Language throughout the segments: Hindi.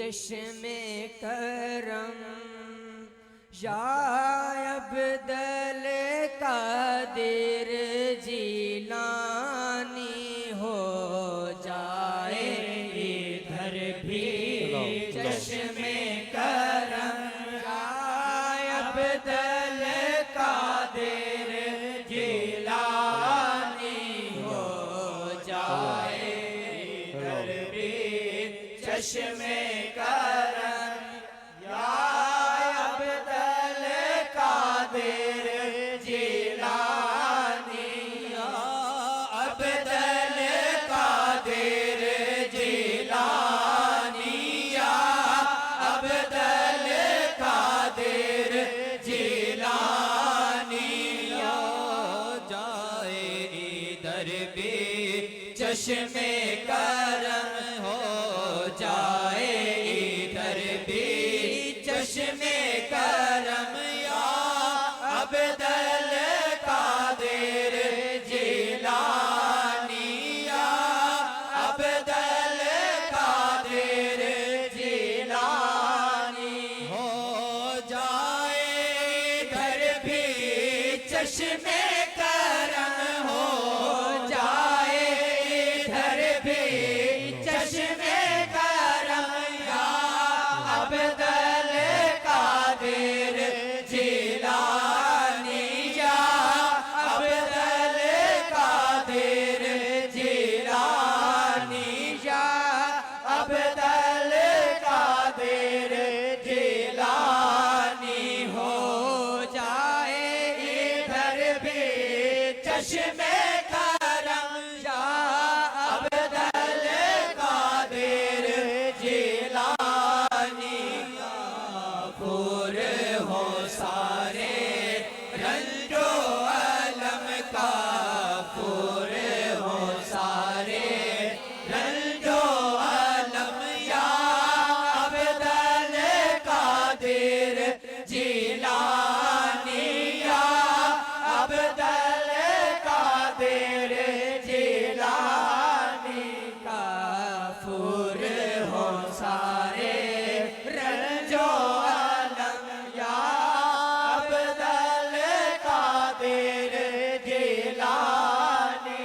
चश्मे करम या अब्दुल कादिर जिलानी हो जाए इधर भी चश्मे करम या अब्दुल कादिर जिलानी हो जाए इधर भी चश्मे करम या अब्दुल कादिर जिलानी अब्दुल कादिर जिलानी अब्दुल कादिर जिलानी जाए इधर भी चश्मे करम हो जाए इधर भी चश्मे करम या अब्दुल कादिर जिलानी अब्दुल कादिर जिलानी हो जाए इधर भी चश्मे करम हो जाए इधर भी चश्मे करम या अब्दुल कादिर जिलानी अब्दुल कादिर जिलानी अब्दुल कादिर जिलानी हो जाए इधर भी चश्मे करम या अब्दुल कादिर जिलानी काफुर हो सारे रंजो अलम काफुर हो सारे रंजो अलम या अब्दुल कादिर जिलानी अब्दुल कादिर जिलानी काफुर हो सारे रंजो अलम या अब्दुल कादिर जिलानी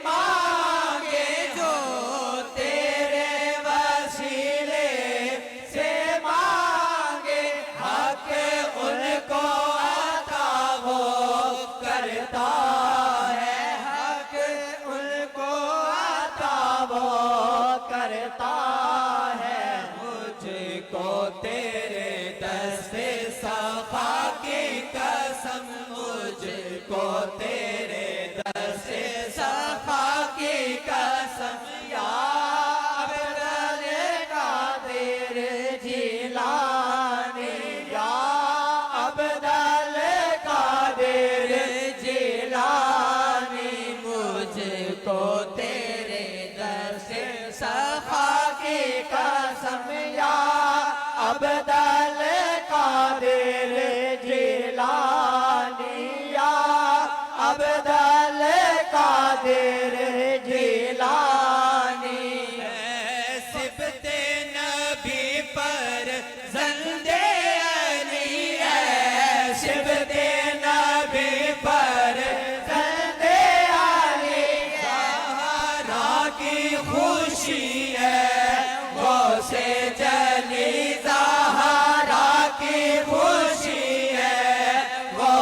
मांगे जो तेरे वसीले से मांगे हक उनको अता वो करता है हक उनको अता मुझको तेरे दर से सखा की कसम या अब्दुल कादिर जिलानी या अब्दुल कादिर जिलानी मुझको तेरे दर से सखा की कसम या अब्दुल कादिर जिलानी या अब्दुल कादिर जिलानी सिबते नबी पर ज़ंदे अली है सिबते नबी पर ज़ंदे अली ज़हरा की खुशी है वो से जली ज़हरा की खुशी है वो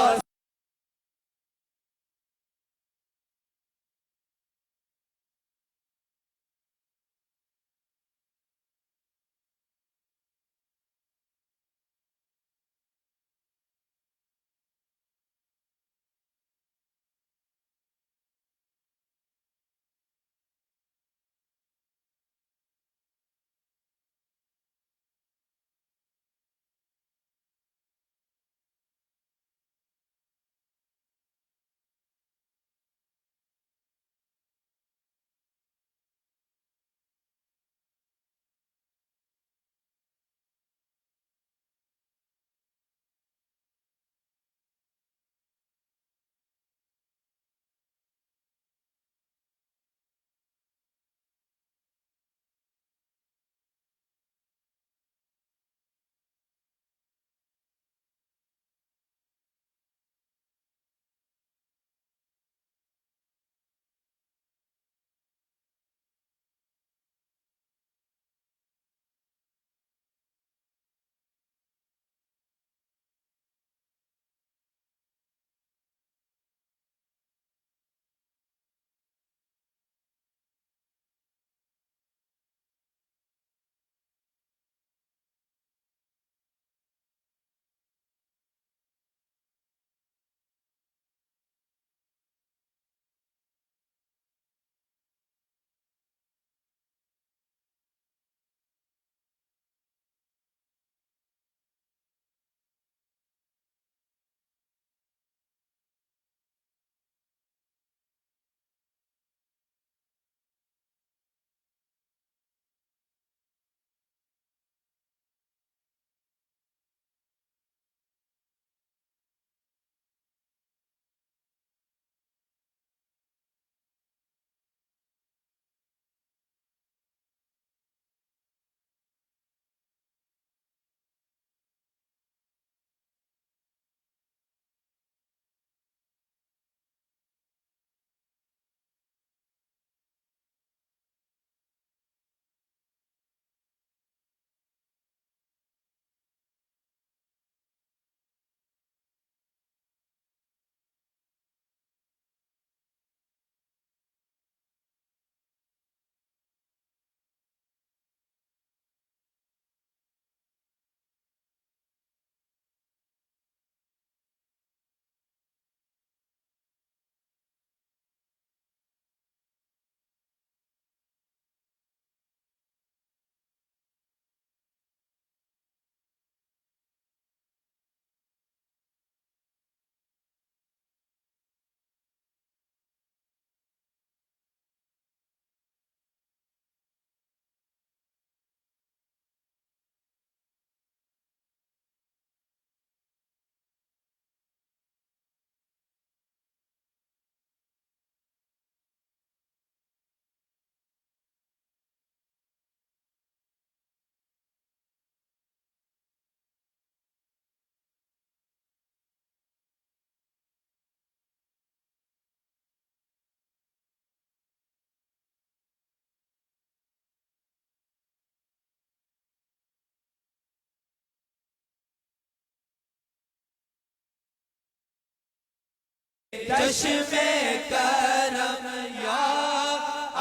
चश्मे करम या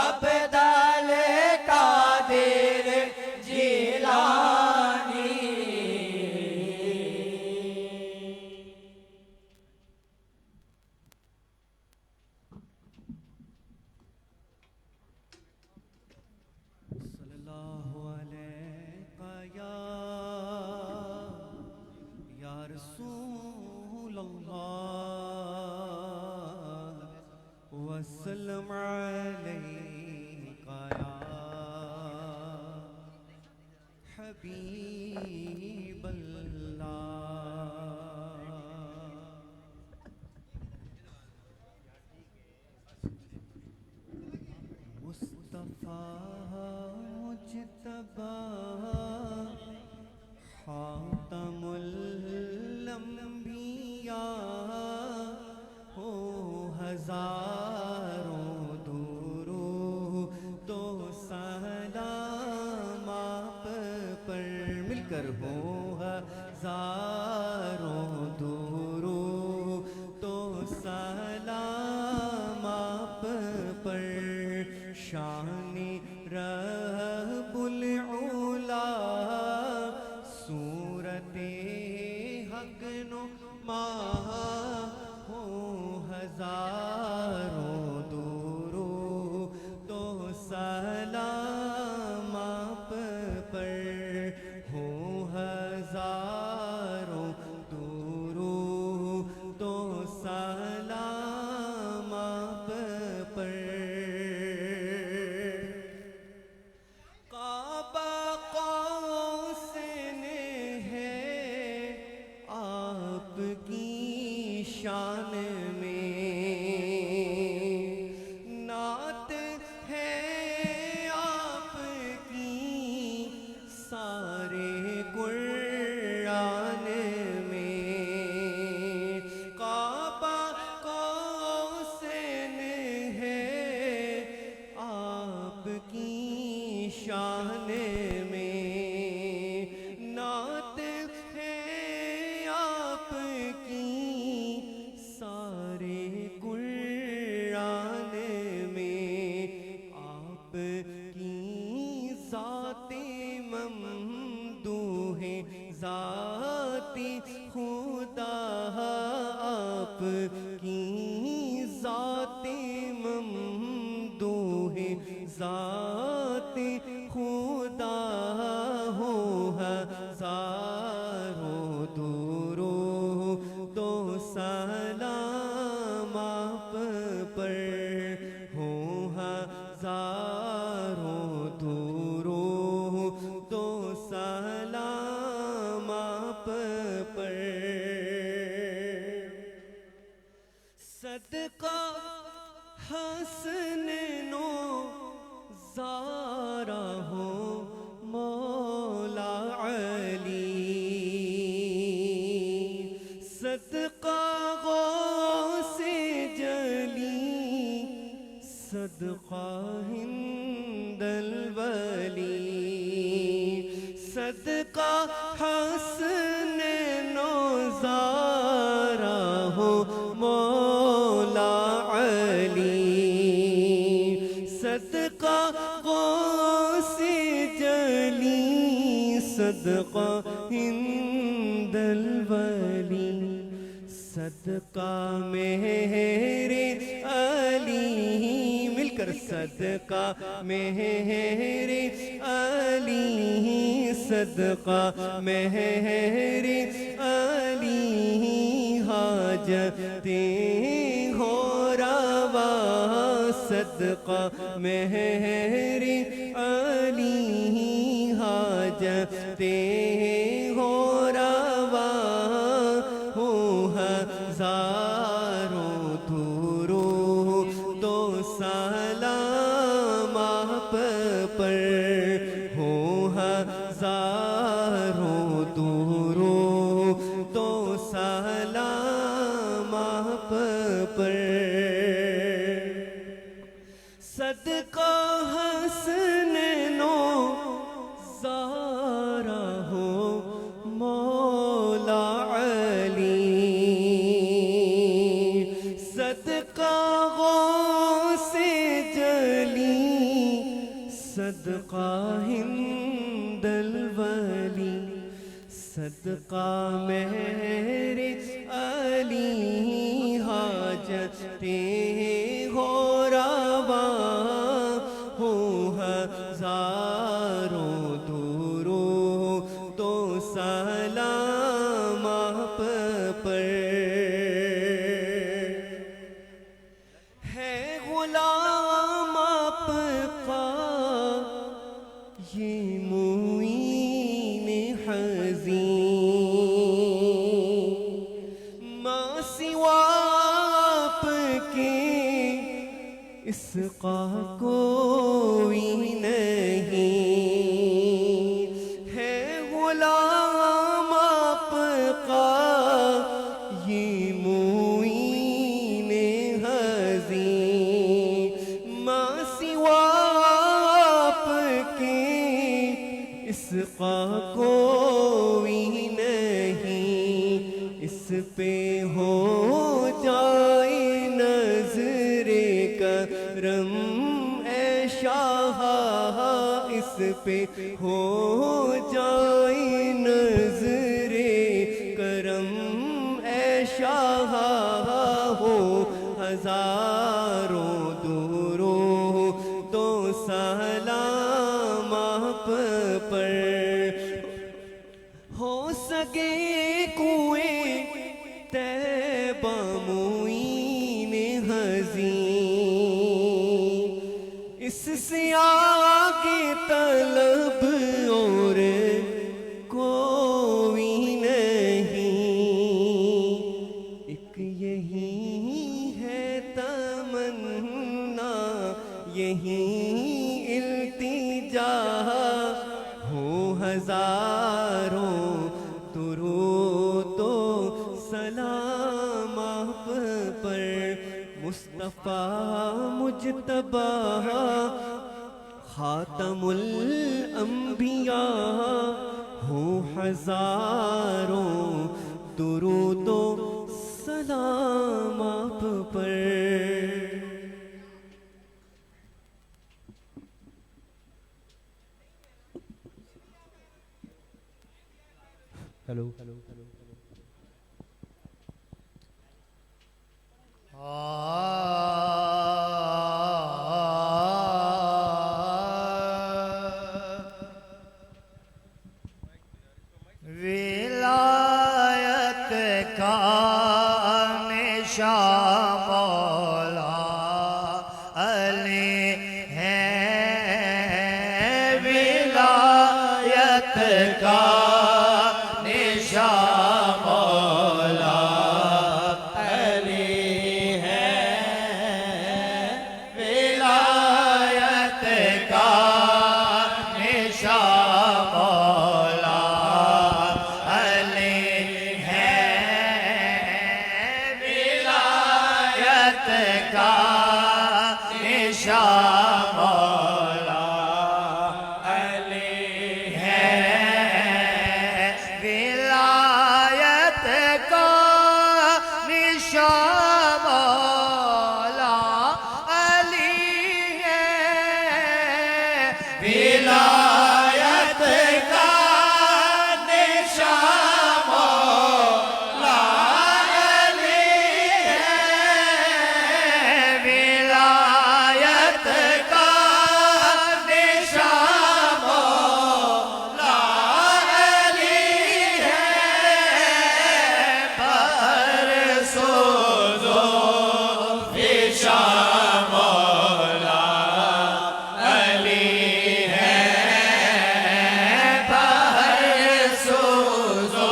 अब्दुल कादिर जिलानी। वसल्लम अलैका या हबीबल्लाह। मुस्तफा मुज्तबा खातमुल अंबिया हो हजारों दूरो तो सलाम आप पर मिलकर हो हजारों दूरो तो सलाम आप पर शानी रब्बुल उला सूरते हक नुमा हो हजारों दूरो तो सलाम आप पर हो हजारों दूरो तो सलाम आप पर। काबा कौसन है आपकी शान में, नात है आपकी सारे कुरान में। काबा कौसन है आपकी शान में, नात है आपकी सारे कुरान में। आपकी ज़ाते ममदूह ज़ाती खुदा, आपकी ज़ाते ममदूह ज़ाते खुदा हो हजारों दूरो तो सलाम आप पर हो हजारों दूरो तो सलाम आप पर। सदका हसन नो ज़ारा हो मौला अली, सदका गौसे जली, सदका हिंदल वली, सदका हसन नो ज़ारा हो मौला अली, सदका गौसे जली, सदका हिंदल वली, सदका मेरे अली। मिलकर सदका मेरे अली, सदका मेरे अली, हाजते हो रवा, सदका मेरे अली, हाजते हो रवा हो हजारों दूरो तो सलाम आप पर हो हजारों दूरो तो सलाम आप पर। सदका हसन नो ज़ारा हो मौला अली, सदका गौसे जली, सदका हिंदल वली, सदका मेरे अली, हाजते हो रवा हो हजारों दूरो तो सलाम आप पर। है गुलाम के इसका कोई नहीं है, गुलाम आपका ये मुईन हज़ीं, माँ सिवा आपके इसका कोई नहीं, इस पे हो जाए नज़रे करम ए शाह, इस पे हो जाए नज़रे करम ए शाह, हो हज़ारों दूरों तो सलाम आप पर, हो सके कुएं तैबा मुईन हज़ीं, इससे आगे तलब और कोई नहीं, एक यही है तमन्ना, यही इल्तिजा, हो हज़ारों दुरूद सलाम आप पर, मुस्तफ़ा मुजतबा खातमुल अंबिया, हो हज़ारों दुरूद सलाम आप पर। हेलो हेलो हेलो विलायत का निशान मौला अली है, विलायत का निशान मौला अली है, विलायत का निशान मौला अली है, विलायत का निशान मौला अली है, विलायत का निशान मौला अली है, विलायत का निशान मौला अली है, विलायत का निशान मौला अली है, पर सोज़ो निशान मौला अली है, पर सोज़ो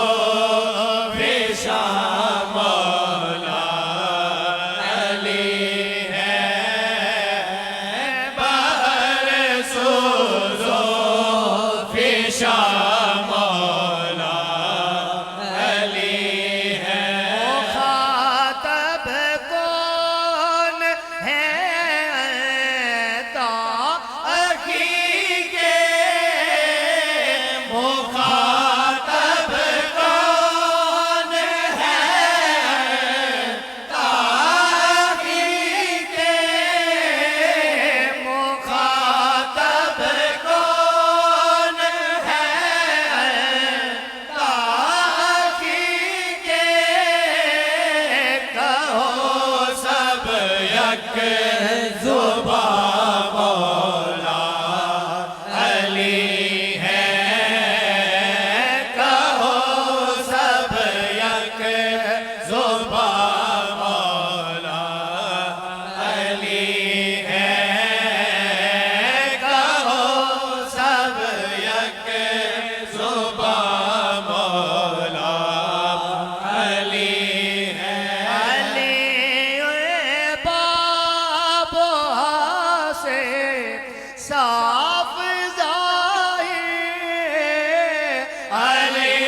निशान मौला अली है, पर सोज़ो निशान मौला अली है, मुखातब कौन है ताक़ीक़े, मुखातब कौन है ताक़ीक़े, मुखातब कौन है ताक़ीक़े, कहो सब यक ज़ुबान मौला अली है, कहो सब यक ज़ुबान मौला अली है, कहो सब यक ज़ुबान मौला अली है, अली साफ ज़ाहिर अली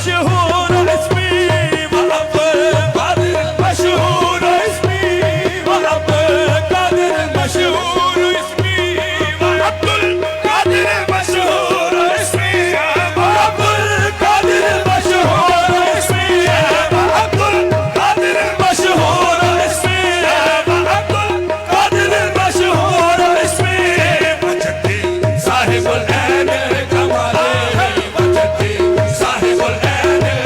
मशहूर इसमी अब्दुल कादिर मशहूर इसमी अब्दुल कादिर मशहूर इसमी अब्दुल कादिर मशहूर इसमी अब्दुल कादिर मशहूर इसमी अब्दुल कादिर मशहूर इसमी अब्दुल कादिर मशहूर इसमी मजदी साहिबुल ऐन कमाले मजदी साहिबुल ऐन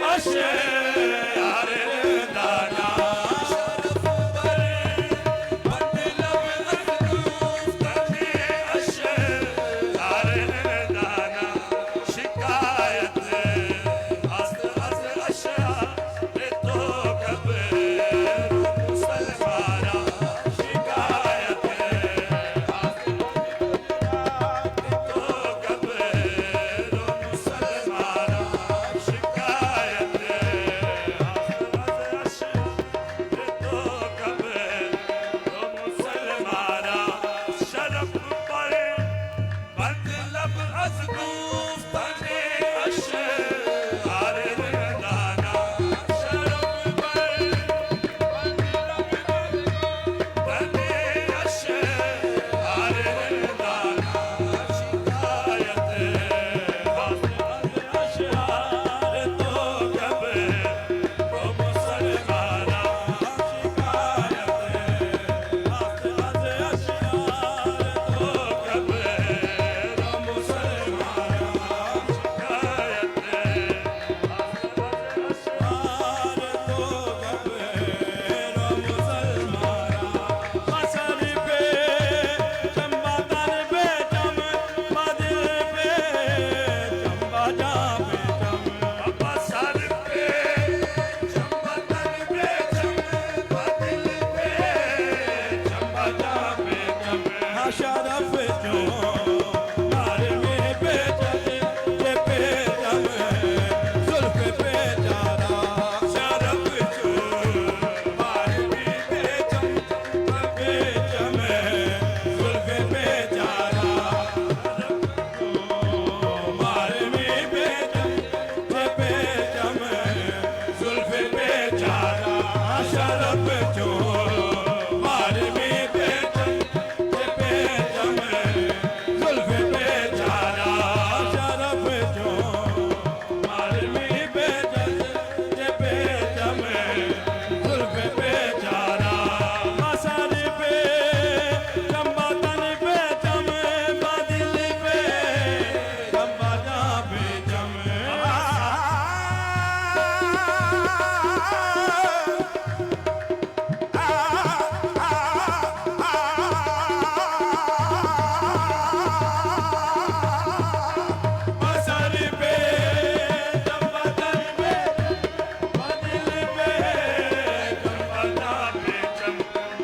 अशयार दाना शरफ पर बंद लब अज़गुफ्तने अशयार दाना शिकायत अज़ अशयार तो कब्र मुसलमाना शिकायत तो कब्र मुसलमाना शिकायत तो कब्र मुसलमाना शरफ पर बंद लब अज़ गुफ्तने अशयार दाना शरफ पर बंद अशयार दाना शिकायत अशयार तो कब्र मुसलमाना शरफ जो मार में बेचम ये बेचम जुल्फ पे जारा शरफ जो मार में बेचम जुल्फ पे जारा मार में बेचम जुल्फ पे जारा शरफ जो मार में बेचम जुल्फ पे जारा शरफ जो मार में बेचम जुल्फ पे जारा मसर पे चंबा तन पे चम बादिल पे चंबा जा पे चम मसर पे चंबा तन पे बादिल पे चंबा जा पे चम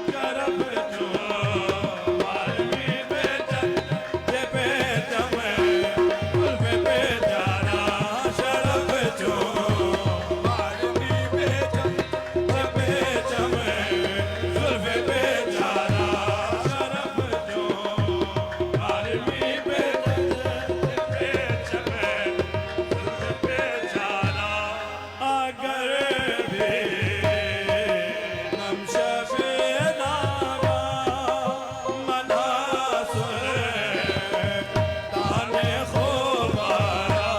शरफ जो मार में बेचम जुल्फ पे जारा शरफ जो मार में बेचम जुल्फ पे जारा शरफ जो मार में बेचम जुल्फ पे जारा अगर भी नमशबे नामा मनासुर ताने खोबारा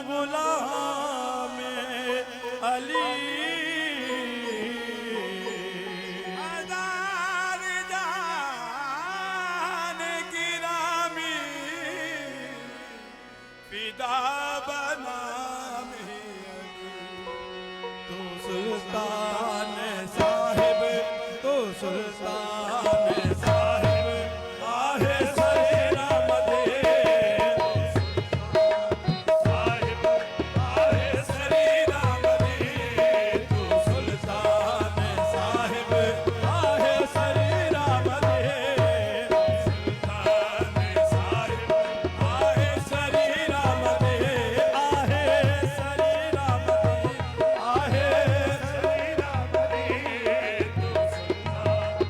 गुलाम अली अदार जान गिरामी फिदा बना तू सुल्तान साहिब तू सुल्तान साहिब आहे सरेरा मदे साहिब आहे सरेरा मदे तू सुल्तान साहिब आहे सरेरा मदे सुल्तान साहिब आहे सरेरा मदे आहे सरेरा मदे आहे सरेरा मदे तू सुल्तान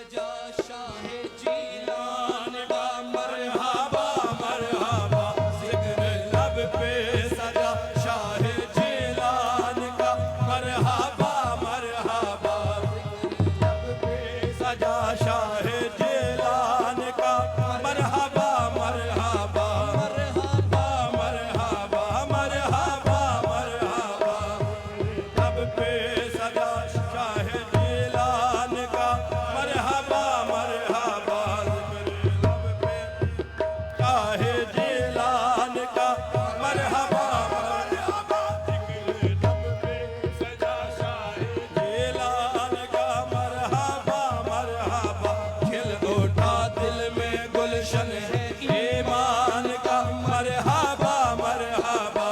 सजा शाह जीलान का मरहबा मरहबा जिक्र लब पे सजा शाह जिलान का मरहबा मरहबा लब पे सजा शाह जिलान का मरहबा मरहबा मरहबा मरहबा मरहबा मरहबा लब पे सजा शाह जिलान का मरहबा मरहबा लब पे शाह जिलान का मरहबा मरहबा जिक्र लब पे सजा शाह जिलान का मरहबा मरहबा खिल उठा दिल में गुलशन है ईमान का मरहबा मरहबा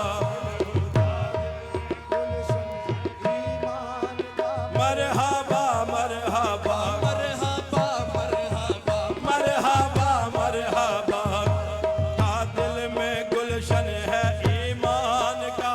मरहबा मरहबा मरहबा मरहबा मरहबा मरहबा हाँ दिल में गुलशन है ईमान का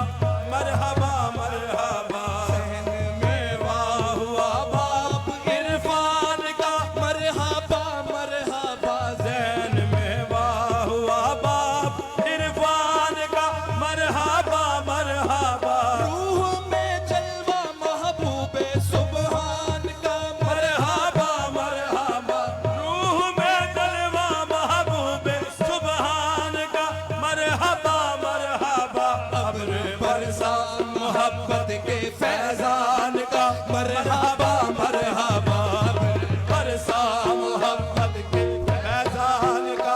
मरहबा मरहबा सहन में वाह हुआ बाप इरफान का मरहबा मरहबा जैन में वाह हुआ बाप इरफान का मरहबा मरहबा रूह में जलवा महबूबे सुबहान का मरहबा मरहबा रूह में जलवा महबूब सुबहान का मरहबा मरहबा अब्र बरसा मोहब्बत के फैजान का मरहबा मरहबा अब्र बरसा मोहब्बत के फैजान का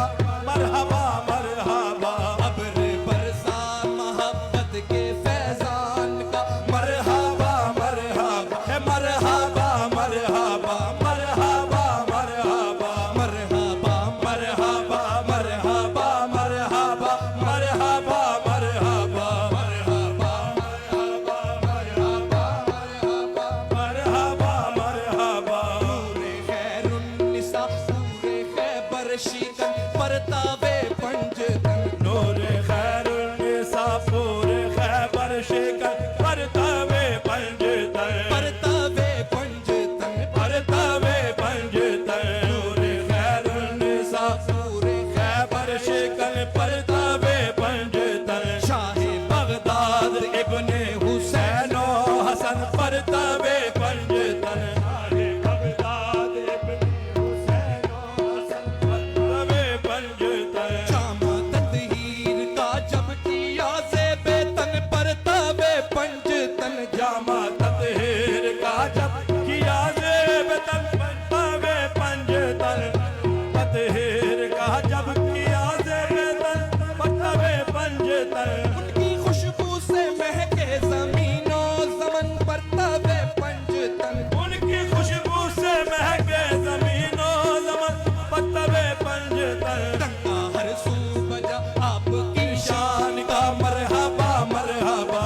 मरहबा मरहबा अब्र बरसा मोहब्बत के फैजान का मरहबा मरहबा है मरहबा मरहबा मरहबा मरहबा मरहबा मरहबा मरहबा मरहबा मरहबा मरहबा मरहबा मरहबा मरहबा पूरे खैरुन्निसा पूरे खैबर शिकन परतावे पंजतन नूर खैरुन्निसा पूरे खैबर शिकन परतावे पंजतन परतावे पंजतन परतावे पंजतन नूर खैरुन्निसा पूरे खैबर शिकन परतावे पंजतन शाह बगदाद इब्ने हुसैन ओ हसन परतावे पंजतन बगदाद इब्ने हुसैन ओ हसन परतावे पंजतन जामा तदहीर का जब किया से बेतन परतावे पंजतन जामा ततहीर का जब किया जेब तन परतावे पंजतन ततहीर का जब किया जेब तन परतावे पंजतन उनकी खुशबू से महके जमीनों ज़मन परतावे पंजतन उनकी खुशबू से महके ज़मीनो ज़मन परतावे पंजतन टंगा हर सू बजा आपकी शान का मरहबा मरहबा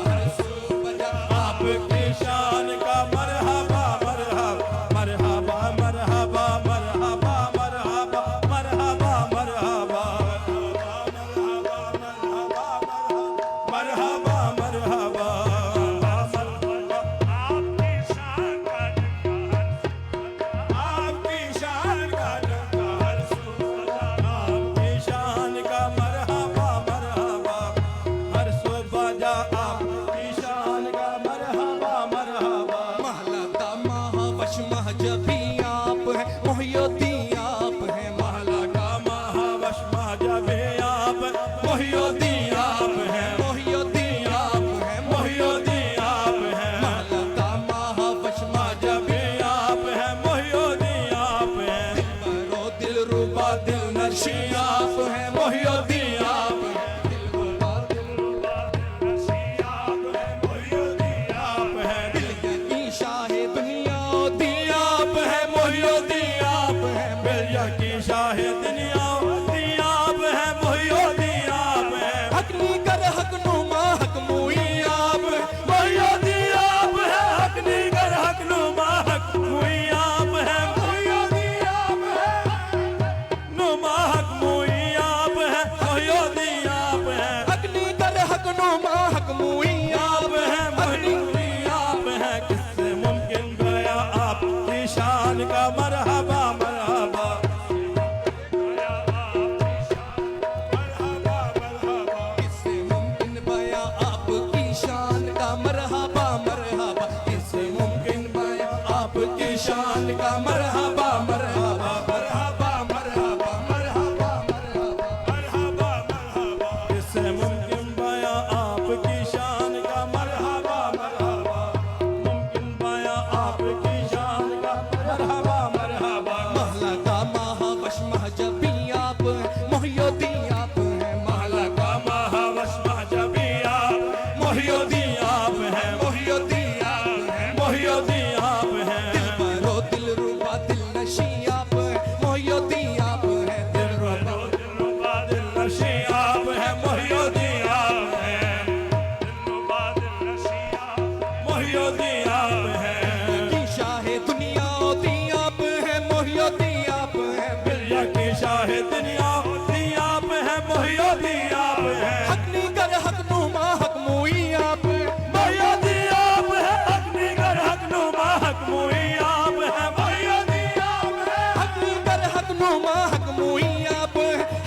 हर सू बजा आपकी शान का मरहबा मरहबा मरहबा मरहबा मरहबा मरहबा मरहबा मरहबा मरहबा आपकी शान का आपकी शान का आपकी शान का मरहबा मरहबा हर सुबह आपकी शान का मरहबा मरहबा महला का महावश महजबी आप है मोहियोद्दीन आप है महला का महावश महजबे आप मोहियोद्दीन आप हैं मोहियोद्दीन आप है मोहियोद्दीन आप हैं महला का महावश महजबे आप हैं मोहियोद्दीन आप हैं महजबो दिल रुबा दिल नशी आप हैं मोहियोद्दीन आप हैं मोहियोद्दीन आप हैं दिल की शाह दुनिया दी आप हैं मोहियोद्दीन आप हैं बिरया की शाह दुनिया आप हैं मोहियोद्दीन आप हैं हकनी कर हक नुमा हक मुई आप मोहियोद्दीन आप हैं हकनी कर हक नुमा हक मुई आप हैं मोहियोद्दीन आप हैं नुमा हक मुई आप हैं मोहियोद्दीन आप हैं हकनी कर हक नुमा हक मुई आप हैं मोहियोद्दीन आप हैं किससे मुमकिन गया आपकी शान का मरहबा मरहबा महला का महावश महजबी आप मोहियुद्दीन आप हैं महला का महावश महजबी आप मोहियुद्दीन आप हैं मोहियुद्दीन आप हैं मोहियुद्दीन आप हैं दिलबरो दिलरुबा दिलनशी आप मोहियुद्दीन आप हैं दिलरुबा दिलरुबा दिलनशी आप हैं मोहियुद्दीन आप हैं दिलरुबा दिलनशी आप मोहियुद्दीन आप हैं की शाहे दुनिया होती आप हैं मोहियुद्दीन आप हैं बिलिया की शाहे दुनिया होती आप हैं मोहियुद्दीन आप हैं हकनी कर हक नुमा हक मुई आप मोहियुद्दीन आप हैं हकनी कर हक नुमा हक मुई आप हैं मोहियुद्दीन आप हैं हकनी कर हक नुमा हक मुई आप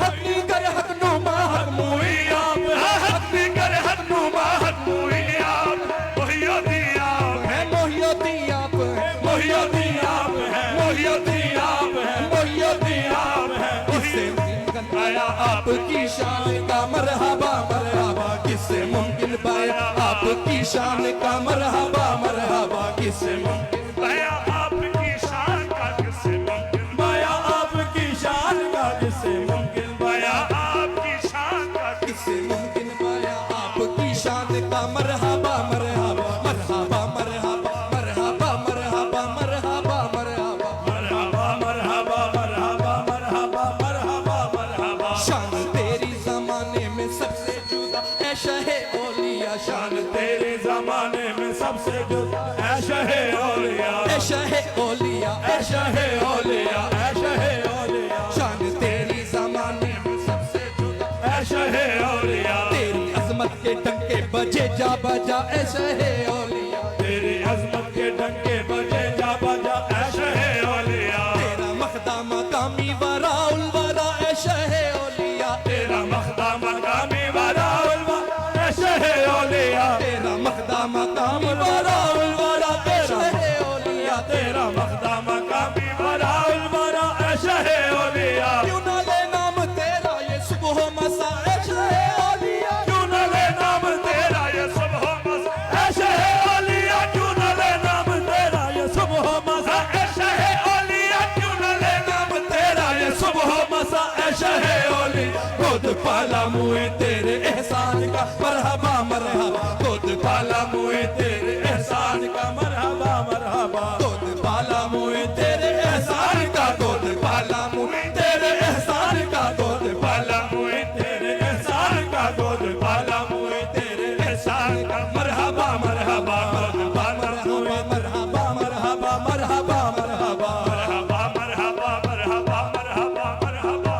हकनी कर हक नुमा हक मुई आप हैं हकनी कर हक नुमा हक मुई आप मोहियुद्दीन आप है मोहियुद्दीन आप हैं मोहियुद्दीन आप हैं मोहियुद्दीन आप हैं मोहियुद्दीन आप हैं किससे मुमकिन पाया आपकी शान का मरहबा मरहबा किससे मुमकिन पाया आपकी शान का मरहबा मरहबा किससे मुमकिन पाया आपकी शान का किससे मुमकिन पाया आपकी शान का किससे मुमकिन पाया आपकी शान का किससे मुमकिन पाया आपकी शान का मरहबा मरहबा मरहबा मरहबा मरहबा मरहबा मरहबा मरहबा मरहबा मरहबा मरहबा मरहबा मरहबा मरहबा शान तेरी जमाने में सबसे जुदा है शहे ओलिया शान तेरे जमाने में सबसे जुदा है शहे औलिया है शहे ओलिया है शहे औलिया है शहे औलिया शान तेरी जमाने में सबसे जुदा है शहे औलिया तेरी अजमत के डंके बजे जा बजा ऐ शहे ओलिया तेरी अजमत के डंके बजे जा बजा ऐ शहे औलिया तेरा मखदा मकामी वराउल वरा ऐ शहे ओलिया तेरा मखदा मकामी वाला उलवा ऐ शहे औलिया तेरा मखदा मकामी वराउल वरा ऐ शहे ओलिया तेरा मखदा मकामी वाला उलवा ऐ शहे औलिया क्यों ना ले नाम तेरा ये सुबह मसा ऐ शहे ओलिया क्यों न ले नाम तेरा ये सुबह मसा ऐ शहे औलिया क्यों न ले नाम तेरा ये सुबह मसा ऐ शहे औलिया क्यों न ले नाम तेरा ये सुबह मसा ऐ शहे औलिया खुद पाला मुए तेरे एहसान का मरहबा मरहबा खुद पाला मुए तेरे एहसान का मरहबा मरहबा खुद पाला मुए तेरे एहसान का खुद पाला मुए तेरे एहसान का खुद पाला मुए तेरे एहसान का गोद पाला मुए तेरे एहसान का मरहबा मरहबा मरहबा मरहबा मरहबा मरहबा मरहबा मरहबा मरहबा मरहबा मरहबा मरहबा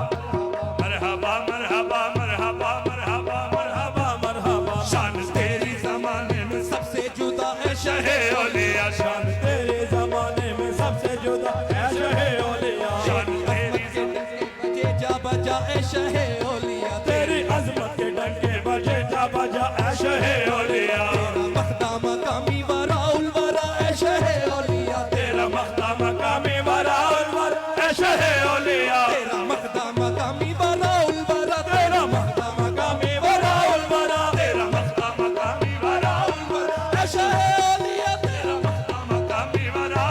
मरहबा मरहबा मरहबा मरहबा मरहबा मरहबा मरहबा शान तेरी जमाने में सबसे जुदा है शहे औलिया शान तेरे जमाने में सबसे जुदा है शहे औलिया शान तेरी बजे जा बजा ऐ शहे ओलिया तेरी अजमत के डंके बजे जा बजा ऐ शहे औलिया तेरा मखदा मकामी वराउल वरा ऐ शहे ओलिया तेरा मखदा मकामी वाला उलवर ऐ शहे औलिया तेरा मखदा मकामी वराउल वरा तेरा मखदा मकामी वाला उलवर तेरा मखदा मकामी वाला उलवर ऐ शहे ओलिया तेरा मखदा मकामी वाला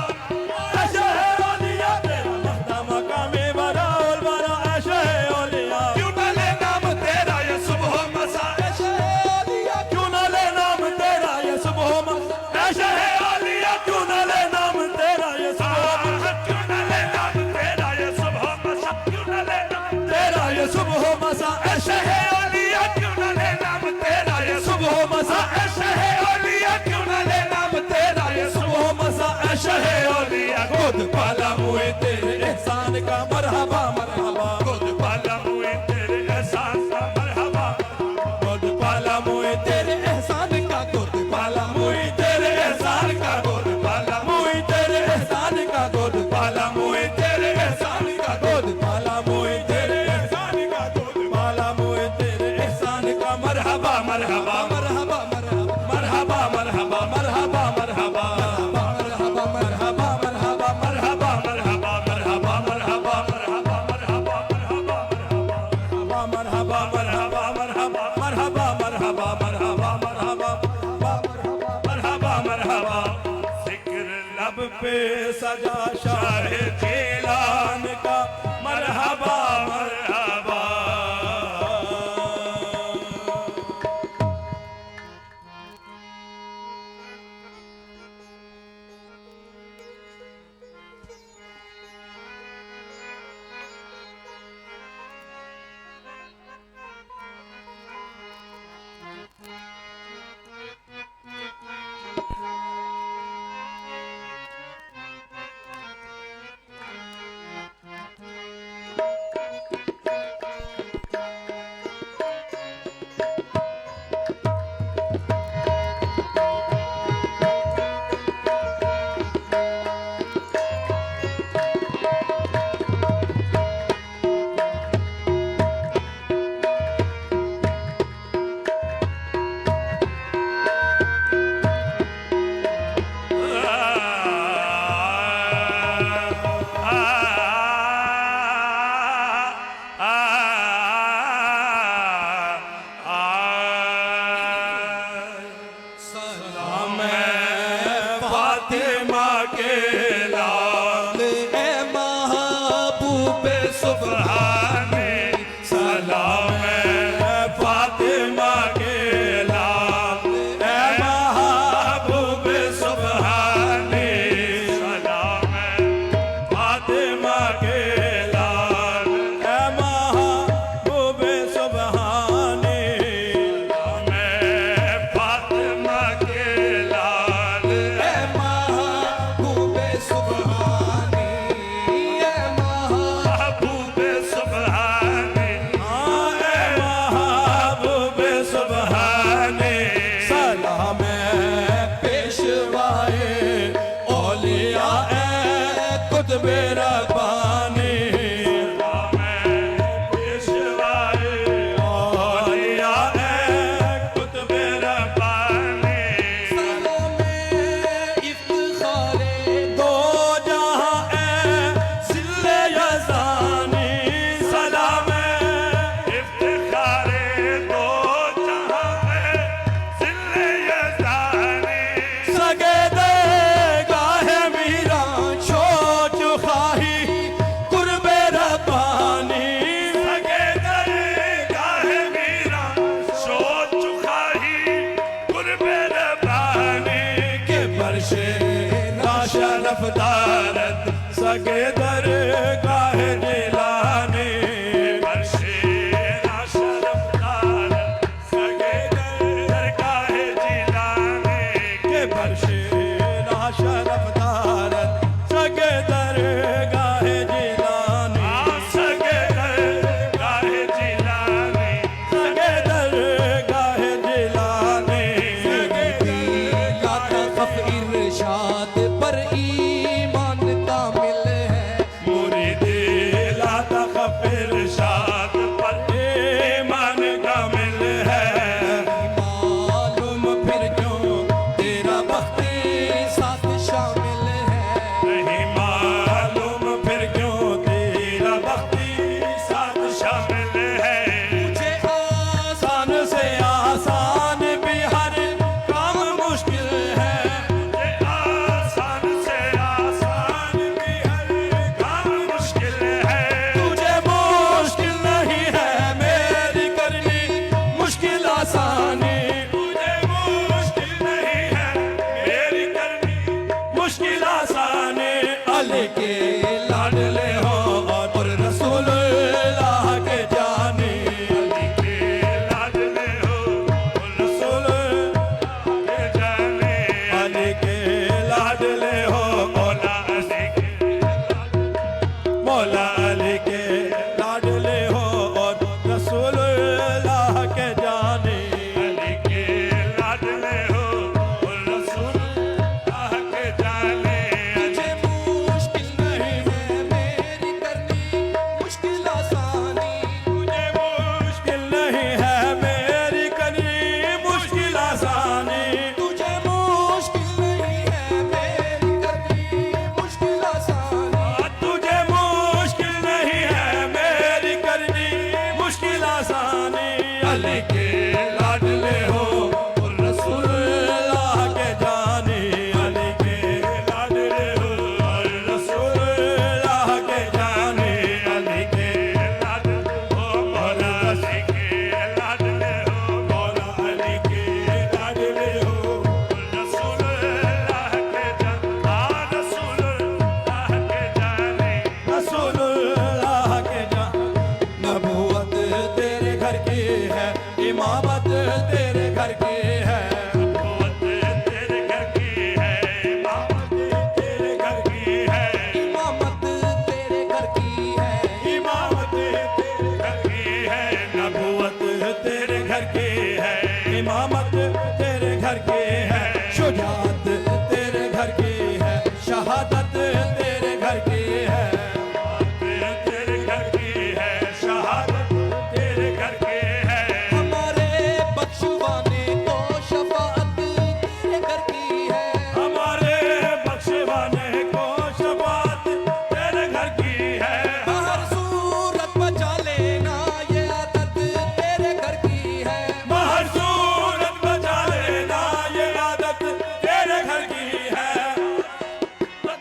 ऐ शहे औलिया तेरा मखदा मकामी वाला उलवर ऐ शहे औलिया क्यों न ले नाम तेरा ये सुबह मसा ऐ शहे ओलिया क्यों न ले नाम तेरा ये सुबह मसा ऐ शहे औलिया क्यों न ले नाम तेरा ये सुबह मसा क्यों न ले नाम तेरा ये सुबह मसा क्यों न ले नाम तेरा ये सुबह मसा ऐ शहे औलिया क्यों न ले नाम तेरा ये सुबह मसा ऐ शहे औलिया क्यों न ले नाम तेरा ये सुबह मसा ऐ शहे औलिया खुद पाला मुए तेरे एहसान का मरहबा मरहबा खुद पाला मुए तेरे एहसान का मरहबा खुद पाला मुए तेरे एहसान का खुद पाला मुई तेरे एहसान का गोद पाला मुई तेरे एहसान का गोद पाला मुई तेरे एहसान का गोद पाला मुई तेरे एहसान का गोद पाला मुई तेरे एहसान का मरहबा मरहबा मरहबा मरहबा मरहबा मरहबा मरहबा मरहबा मरहबा मरहबा मरहबा मरहबा मरहबा मरहबा मरहबा मरहबा मरहबा पे सजा शाह जिलान का मरहबा मरहबा। सगे दरगाह जिलानी बरसे शरफ़दारत सगे दरगाह जिलानी के बरसे शरफ़दारत सगे दरगाह जिलानी सगे दरगाह जिलानी सगे दरगाह जिलानी लाता खफ इरशाद पर ईमान कामिल है मुरीदे लाता खफ इरशाद पर ईमान कामिल है मालूम फिर क्यों तेरा बख्त साथ शामिल है नहीं मालूम फिर क्यों तेरा बख्ती साथ शामिल है मुझे आसान से आसान भी हर काम मुश्किल है आसान से आसान भी हर काम मुश्किल है तुझे मुश्किल नहीं है मेरी करनी मुश्किल आसानी तुझे मुश्किल नहीं है मेरी करनी मुश्किल आसानी अली के लाडले हो और रसूलुल्लाह के जाने अली के लाडले हो रसूल के जाने अली के लाडले हो मौला अली के मौला अली के लाडले हो और रसूलुल्लाह के जाने अली के लाडले हो और रसूलुल्लाह के जाने तुझे मुश्किल नहीं है मेरी करनी मुश्किल आसानी तुझे मुश्किल नहीं है मेरी करनी मुश्किल आसानी तुझे मुश्किल नहीं है मेरी करनी मुश्किल आसानी तुझे मुश्किल नहीं घर की है। हर सूरत बचा लेना ये आदत तेरे घर की है। हर सूरत बचा लेना ये आदत तेरे घर की है।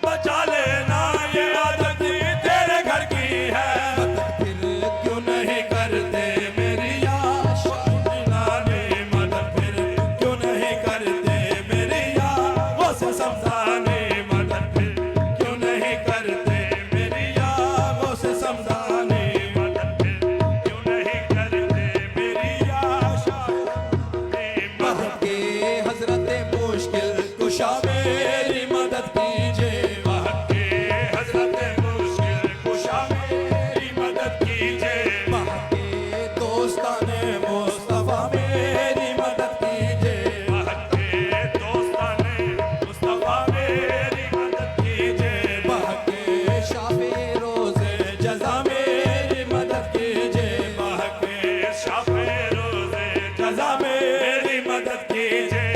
बचा लेना ये आदत तेरे घर की है। फिर क्यों नहीं करते मेरी आशा नानी मदद फिर क्यों नहीं करते मेरी यादों से समझाने मदद फिर क्यों नहीं करते मेरी यादों से समझाने मदद फिर क्यों नहीं करते मेरी आशा मदद के हजरत मुश्किल कुशा मेरी मदद कीजिए। वक्त के हजरत मुश्किल कुशा मेरी मदद कीजिए। के दोस्ताने मुस्तफा मेरी मदद कीजिए। वक्त के दोस्ताने मुस्तफा मेरी मदद कीजिए। के शाफे रोजे जजा मेरी मदद कीजिए। के शाफे रोज़े जज़ा मेरी मदद कीजिए।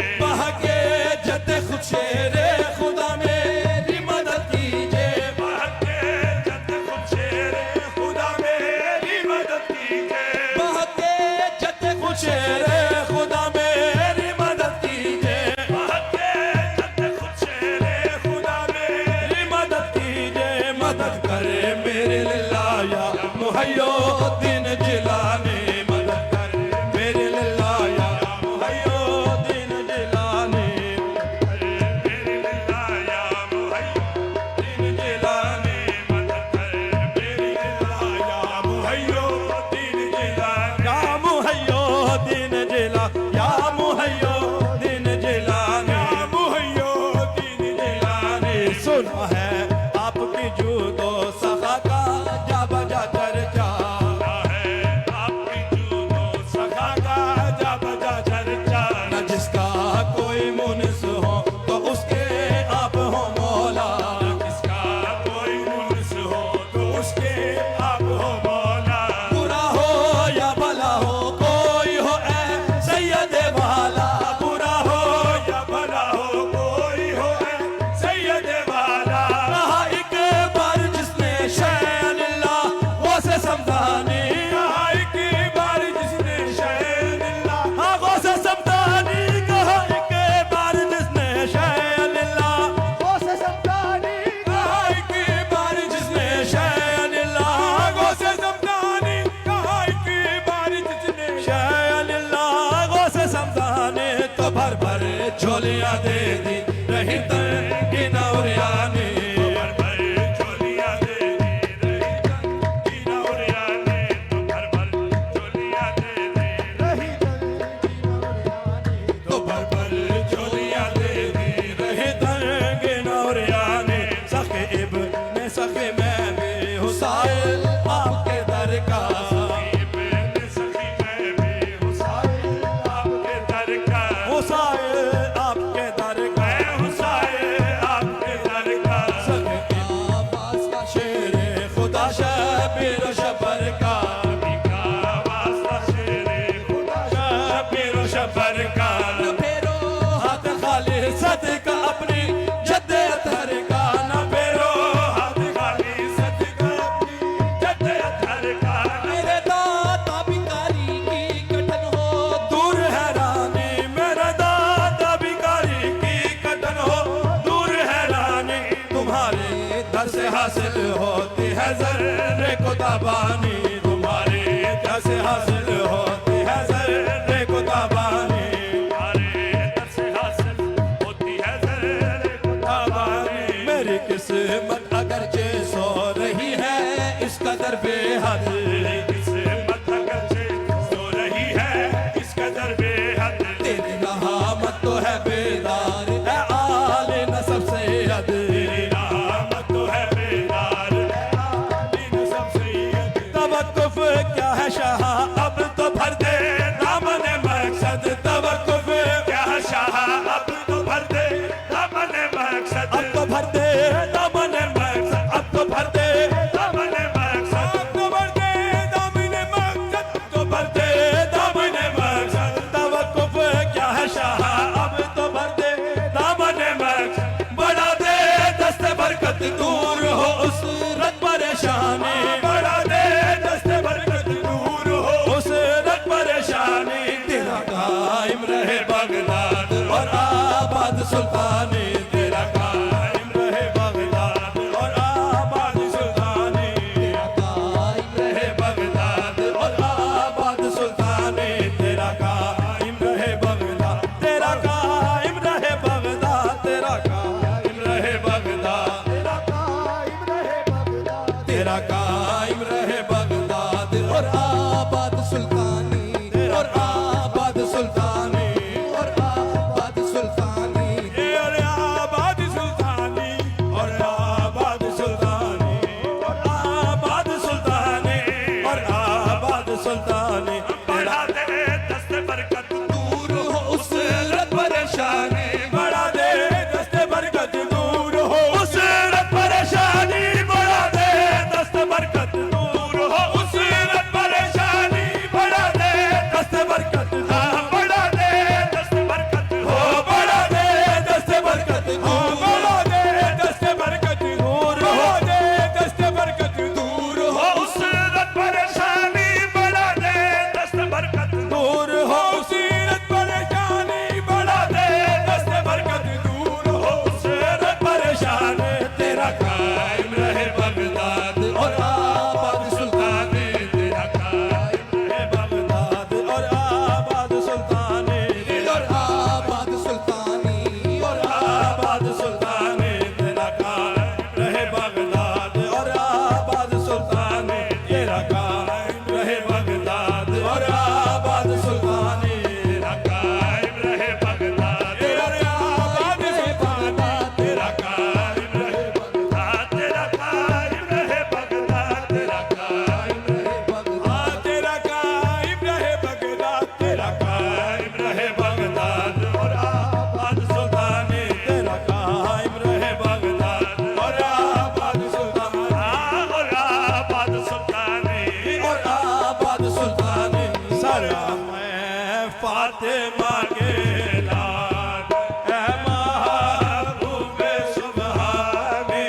के जद खुद शेरे खुदा मेरी मदद कीजिए। के जद खुद शेरे खुदा मेरी मदद कीजिए। के जद खुद शेरे खुदा मेरी मदद कीजिए। के जद खुद शेरे खुदा मेरी मदद कीजिए। मदद करे मेरे लाया मुहैयो दिन जिलाने। मदद करे मेरे लाया मुहैयो दिन जिलाने। मेरे लाया मुहैया दिन जिलाने मदद कर। मेरे लाया मुहैयो दिन जिलाने। या मुहैयो दिन जिला या मुहैयो दिन जिलाने। मुहैयो दिन जिलाने। सुना है आपकी जूदो सखा का जा बजा चर्चा। है आपकी जूदो सखा का जा बजा चर्चा। न जिसका कोई मुनिस हो तो उसके आप हो मौला। इसका कोई मुनिस हो तो उसके आप हो मौला। बुरा हो या भला हो कोई हो ऐ सैयद वाला। बुरा हो या भला हो कोई हो है सैयद वाला। कहा एक बार जिसने शैन अल्लाह वो से समझानी। कहा एक बार जिसने शैन अल्लाह हाँ वो से समझानी। कहा एक बार जिसने शैन अल्लाह वो से समझानी। कहा एक बार जिसने शैन अल्लाह गो से समझाने। कहा एक बार जिसने शैन अल्लाह वो से समझाने। तो भर भर झोलियां दे दी रही तंगी नौरियानी। भर भर झोलियां दे दी रही तंगी नौरियानी। तो भर भर झोलियां दे दी रही तो भर भर झोलियां दे दी रही तंगी नौरियानी। सखे इब्ने सखे मैं भी हुसैन आपके दर का। सखी मैं भी हुसैन आपके दर का। हुसैन आपके दर का। मैं हुसैन आपके दर का। सखे आवाज का शेरे खुदा शबीर शबर का। का वास्ता शेरे खुदा शबीर शबर का। न फेरो हाथ खाली सदका अपनी जद्दे अतहर का। न फेरो हाथ खाली सदका अपनी जद्दे अतहर का। मेरे दाता भिखारी की कठन हो दूर हैरानी। मेरा दादा भिखारी की कटन हो दूर है रानी। तुम्हारे दर से हासिल होती है ज़र्रे को ताबानी। तुम्हारे दर से हासिल होती है ज़र्रे को ताबानी। हमारे दर से हासिल होती है ज़र्रे को ताबानी। मेरी किस्मत अगरचे सो रही है इस कदर बेहद। किस्मत अगरचे सो रही है इस कदर बेहद। तेरी रहमत तो है बेदार ए आले नसब सैयद। तेरी रहमत तो है बेदार दीन सब सैयद। तवक्कुफ क्या है शाह अब तो भर दे दामन मकसद। तवक्कुफ क्या शाह अब तो भर दे दामन मकसद। अब तो भर दे दामन मकसद। अब तो भर दे दामन मकसद। अब तो भर दे दामन मकसद। तो भर दे दामन मकसद। तवक्कुफ क्या है शाह अब तो भर दे दामन मकसद। बढ़ा दे दस्ते बरकत दूर हो उस रत सुल्तानी बढ़ा दे दस्ते बरकत दूर हो उसे रख परेशानी तेरा कायम रहे बगदाद और आबाद सुल्तानी तेरा कायम रहे बगदाद और आबाद सुल्तानी तेरा कायम रहे बगदाद और आबाद सुल्तानी तेरा कायम रहे बगदाद तेरा कायम रहे बगदाद तेरा कायम रहे बगदाद तेरा कायम रहे बगदाद और आबाद सुल्तानी और आबाद सुल्तानी और आबाद सुल्तानी और आबाद सुल्तानी और आबाद सुल्तानी और आबाद सुल्तानी और आबाद सुल्तानी बढ़ा दे दस्ते बरकत दूर हो उससे परेशानी बढ़ा दे दस्ते बरकत दूर हो उससे परेशानी बढ़ा दे दस्ते बरकत दूर हो उससे परेशानी बढ़ा दे दस्ते बरकत बढ़ा दे दस्ते बरकत हो बढ़ा दे दस्ते बरकत हो बढ़ा दे दस्ते बरकत दूर हो दे दस्ते बरकत दूर हो उससे परेशानी बढ़ा दे दस्ते बरकत दूर हो उससे परेशानी बढ़ा दे दस्ते बरकत दूर हो उससे परेशानी तेरा कायम रहे बगदाद और आबाद सुल्तानी तेरा कायम रहे बगदाद और आबाद सुल्तानी और आबाद सुल्तानी और आबाद सुल्तानी तेरा कायम रहे बगदाद और आबाद सुल्तानी तेरा कायम रहे बगदाद और आबाद सुल्तानी तेरा कायम रहे बगदाद तेरा आबाद सुल्तानी तेरा कायम रहे बगदाद तेरा कायम रहे बगदाद तेरा कायम रहे बगदाद तेरा कायम रहे बगदाद तेरा कायम रहे बगदाद और आबाद सुल्तानी तेरा कायम रहे बगदाद और आबाद सुल्तानी और आबाद सुल्तानी और आबाद सुल्तानी सरा मैं फातिमा के लाल ऐ महबूबे सुभानी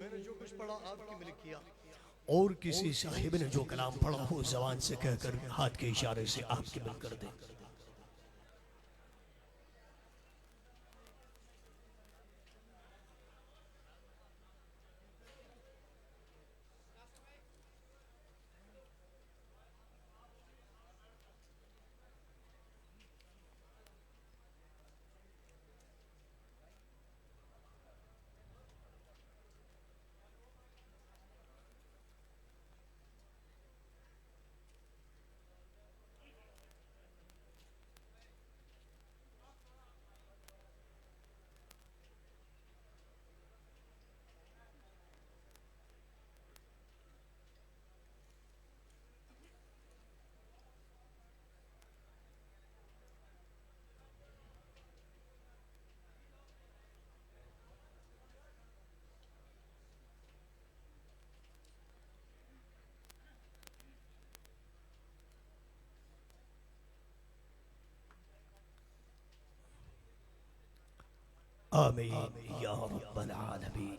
मैंने जो कुछ पढ़ा आपकी मिल्किया और किसी साहिब ने जो कलाम पढ़ा हो जबान से कहकर हाथ के इशारे से आपकी मिल कर दे। आमीन या रब्बल आलमीन।